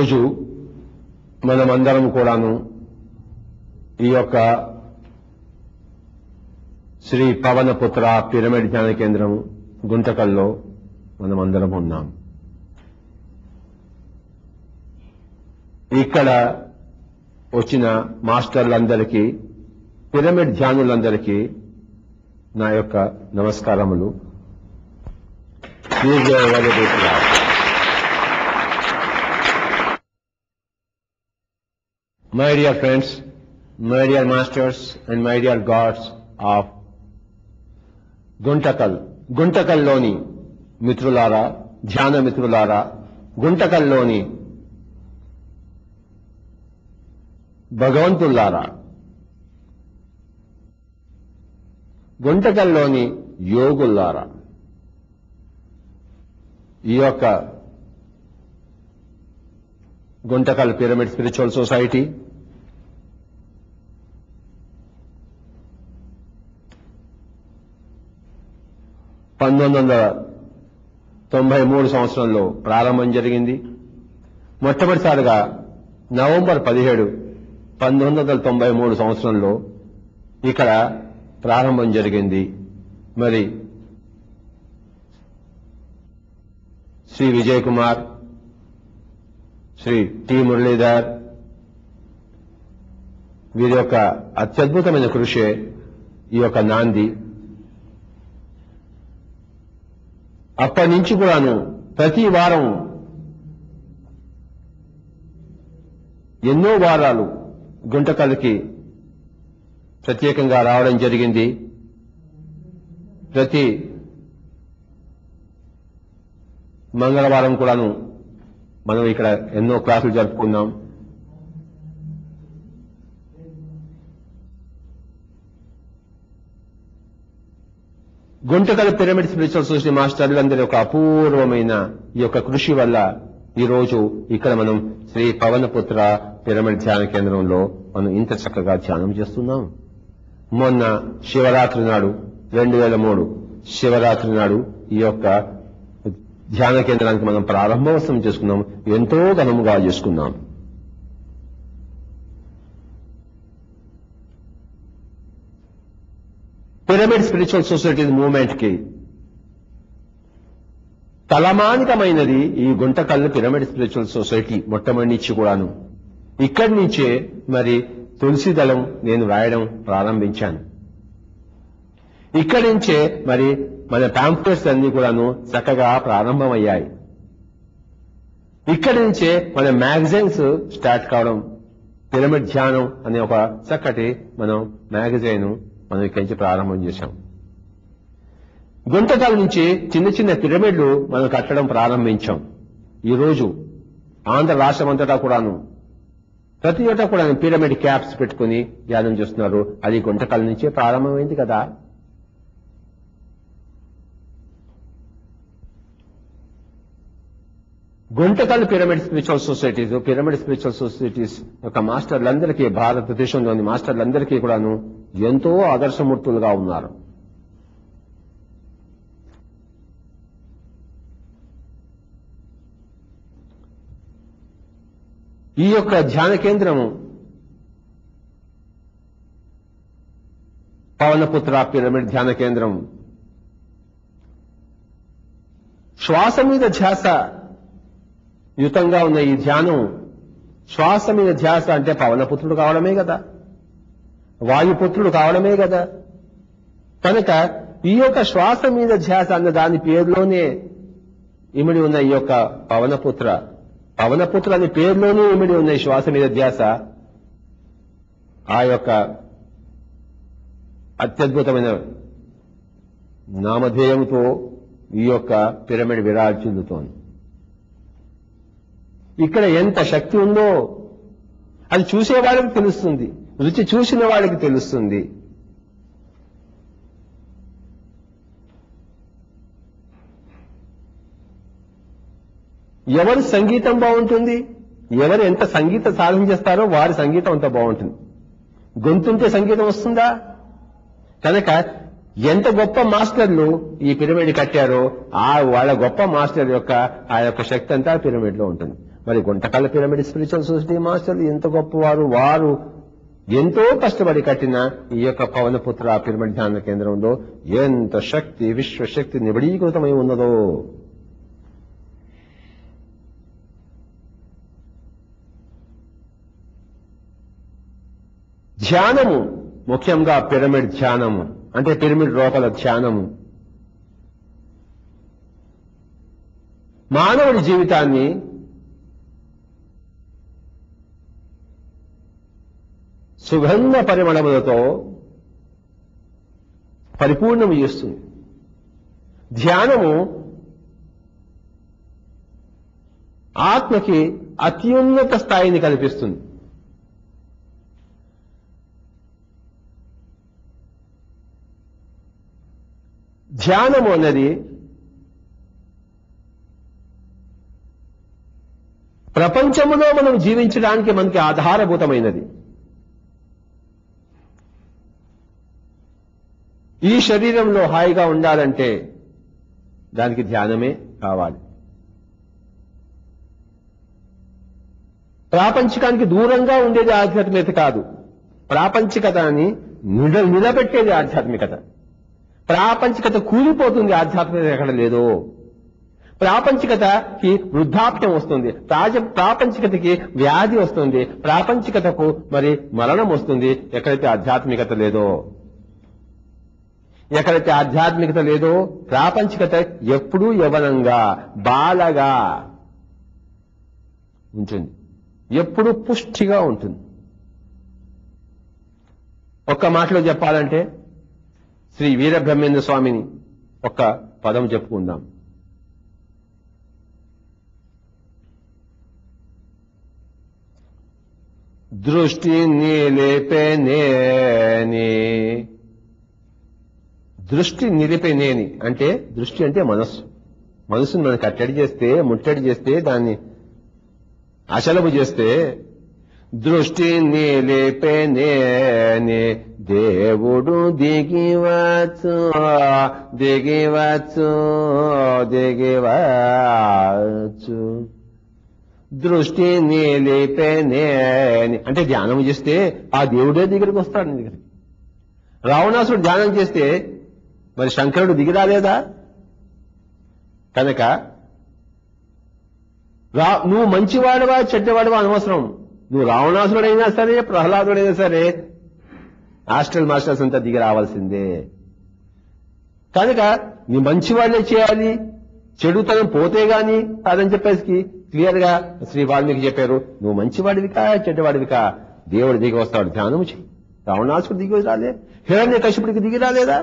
ఈరోజు మనమందరం కూడాను ఈ యొక్క శ్రీ పవనపుత్ర పిరమిడ్ ధ్యాన కేంద్రం గుంటకల్లో మనమందరం ఉన్నాం. ఇక్కడ వచ్చిన మాస్టర్లందరికీ, పిరమిడ్ ధ్యానులందరికీ నా యొక్క నమస్కారములు. My dear friends, my dear masters and my dear gods of గుంటకల్లోని మిత్రులారా, ధ్యాన మిత్రులారా, గుంటకల్లోని భగవంతులారా, గుంటకల్లోని యోగులారా, ఈ యొక్క గుంటకల్ పిరమిడ్ స్పిరిచువల్ సొసైటీ సంవత్సరంలో ప్రారంభం జరిగింది. మొట్టమొదటిసారిగా నవంబర్ 17, 1993 సంవత్సరంలో ఇక్కడ ప్రారంభం జరిగింది. మరి శ్రీ విజయ్ కుమార్, శ్రీ టి మురళీధర్ వీరి యొక్క అత్యద్భుతమైన కృషి ఈ యొక్క నాంది. అప్పటి నుంచి కూడాను ప్రతి వారం ఎన్నో వారాలు గుంటకల్కి ప్రత్యేకంగా రావడం జరిగింది. ప్రతి మంగళవారం కూడాను మనం ఇక్కడ ఎన్నో క్లాసులు జరుపుకున్నాం. గుంటకల్ పిరమిడ్ స్పిరిచువల్ సొసైటీ మాస్టర్లందరి యొక్క అపూర్వమైన ఈ యొక్క కృషి వల్ల ఈరోజు ఇక్కడ మనం శ్రీ పవనపుత్ర పిరమిడ్ ధ్యాన కేంద్రంలో మనం ఇంత చక్కగా ధ్యానం చేస్తున్నాం. మొన్న శివరాత్రి నాడు 2003 శివరాత్రి నాడు ఈ యొక్క ధ్యాన కేంద్రానికి మనం ప్రారంభోత్సవం చేసుకున్నాం. ఎంతో ఘనముగా చేసుకున్నాం. పిరమిడ్ స్పిరిచువల్ సొసైటీ మూవ్మెంట్ కి తలమానికమైనది ఈ గుంటకల్ పిరమిడ్ స్పిరిచువల్ సొసైటీ. మొట్టమొదటి నుంచి కూడాను ఇక్కడి నుంచే మరి తులసి దళం నేను రాయడం ప్రారంభించాను. ఇక్కడి నుంచే మరి మన పాంప్లెట్స్ అన్ని కూడాను చక్కగా ప్రారంభమయ్యాయి. ఇక్కడి నుంచే మన మ్యాగజైన్స్ స్టార్ట్ కావడం. పిరమిడ్ ధ్యానం అనే ఒక చక్కటి మనం మ్యాగజైన్ మనం ఇక్కడి నుంచి ప్రారంభం చేశాం. గుంటకల్ నుంచి చిన్న చిన్న పిరమిడ్లు మనం కట్టడం ప్రారంభించాం. ఈరోజు ఆంధ్ర రాష్ట్రం అంతటా కూడాను ప్రతి చోట కూడా పిరమిడ్ క్యాప్స్ పెట్టుకుని ధ్యానం చేస్తున్నారు. అది గుంటకల్ నుంచే ప్రారంభమైంది కదా. గుంటకల్ పిరమిడ్ స్పిరిచువల్ సొసైటీస్ యొక్క మాస్టర్లందరికీ, భారతదేశంలోని మాస్టర్లందరికీ కూడాను ఎంతో ఆదర్శమూర్తులుగా ఉన్నారు. ఈ యొక్క ధ్యాన కేంద్రము పవనపుత్ర పిరమిడ్ ధ్యాన కేంద్రం శ్వాస మీద ధ్యాస యుతంగా ఉన్న ఈ ధ్యానం, శ్వాస మీద ధ్యాస అంటే పవనపుత్రుడు కావడమే కదా, వాయుపుత్రుడు కావడమే కదా. కనుక ఈ యొక్క శ్వాస మీద ధ్యాస అన్న దాని పేరులోనే ఇమిడి ఉన్న ఈ యొక్క పవనపుత్ర అనే పేరులోనే ఇమిడి ఉన్న ఈ శ్వాస మీద ధ్యాస ఆ యొక్క అత్యద్భుతమైన నామధేయంతో ఈ యొక్క పిరమిడ్ విరాజిల్లుతోంది. ఇక్కడ ఎంత శక్తి ఉందో అది చూసే వాళ్ళకి తెలుస్తుంది, రుచి చూసిన వాళ్ళకి తెలుస్తుంది. ఎవరి సంగీతం బాగుంటుంది, ఎవరు ఎంత సంగీత సాధన చేస్తారో వారి సంగీతం అంత బాగుంటుంది. గొంతుంటే సంగీతం వస్తుందా? కనుక ఎంత గొప్ప మాస్టర్లు ఈ పిరమిడ్ కట్టారో వాళ్ళ గొప్ప మాస్టర్ యొక్క ఆ యొక్క శక్తి అంతా పిరమిడ్ లో ఉంటుంది. మరి గుంటకల్ల పిరమిడ్ స్పిరిచువల్ సొసైటీ మాస్టర్లు ఎంత గొప్పవారు. వారు ఎంతో కష్టపడి కట్టిన ఈ యొక్క పవనపుత్ర పిరమిడ్ ధ్యాన కేంద్రంలో ఎంత శక్తి, విశ్వశక్తి నిబిడీకృతమై ఉన్నదో. ధ్యానము, ముఖ్యంగా పిరమిడ్ ధ్యానము అంటే పిరమిడ్ లోపల ధ్యానము మానవుడి జీవితాన్ని సుగంధ పరిమళములతో పరిపూర్ణము చేస్తుంది. ధ్యానము ఆత్మకి అత్యున్నత స్థాయిని కల్పిస్తుంది. ధ్యానము అన్నది ప్రపంచములో మనం జీవించడానికి మనకి ఆధారభూతమైనది. ఈ శరీరంలో హాయిగా ఉండాలంటే దానికి ధ్యానమే కావాలి. ప్రాపంచికానికి దూరంగా ఉండేది ఆధ్యాత్మికత కాదు, ప్రాపంచికతని నిలబెట్టేది ఆధ్యాత్మికత. ప్రాపంచికత కూలిపోతుంది ఆధ్యాత్మికత ఎక్కడ లేదో. ప్రాపంచికతకి వృద్ధాప్యం వస్తుంది, ప్రాపంచికతకి వ్యాధి వస్తుంది, ప్రాపంచికతకు మరి మరణం వస్తుంది ఎక్కడైతే ఆధ్యాత్మికత లేదో. ఎక్కడైతే ఆధ్యాత్మికత లేదో ప్రాపంచికత ఎప్పుడూ యవనంగా, బాలగా ఉంటుంది, ఎప్పుడూ పుష్టిగా ఉంటుంది. ఒక్క మాటలో చెప్పాలంటే శ్రీ వీరబ్రహ్మేంద్ర స్వామిని ఒక్క పదం చెప్పుకుందాం. దృష్టి నిలిపెనేని. దృష్టి నిలిపెనేని అంటే దృష్టి అంటే మనస్సు. మనసును మనకి కట్టడి చేస్తే, ముట్టడి చేస్తే, దాన్ని అచలము చేస్తే దృష్టి నిలిపెనేని దేవుడు దిగివచ్చు దిగివచ్చు దిగివచ్చు. దృష్టి నిలిపెనేని అంటే ధ్యానం చేస్తే ఆ దేవుడే దగ్గరికి వస్తాడు నీ దగ్గరికి. రావణాసుడు ధ్యానం చేస్తే మరి శంకరుడు దిగిరాలేదా? కనుక నువ్వు మంచివాడువా చెడ్డవాడువా అనవసరం. నువ్వు రావణాసురుడైనా సరే, ప్రహ్లాదుడైనా సరే, హాస్టల్ మాస్టర్స్ అంతా దిగి రావాల్సిందే. కనుక నీ మంచివాళ్లే చేయాలి, చెడుతనం పోతే గాని కాదని చెప్పేసి క్లియర్ గా శ్రీ వాల్మీకి చెప్పారు. నువ్వు మంచివాడివికా చెడ్డవాడివికా దేవుడు దిగి వస్తాడు, ధ్యానము చెయ్యి. రావణాసుడు దిగి రాలే, హిరణ్యకశిపుడికి దిగి రాలేదా?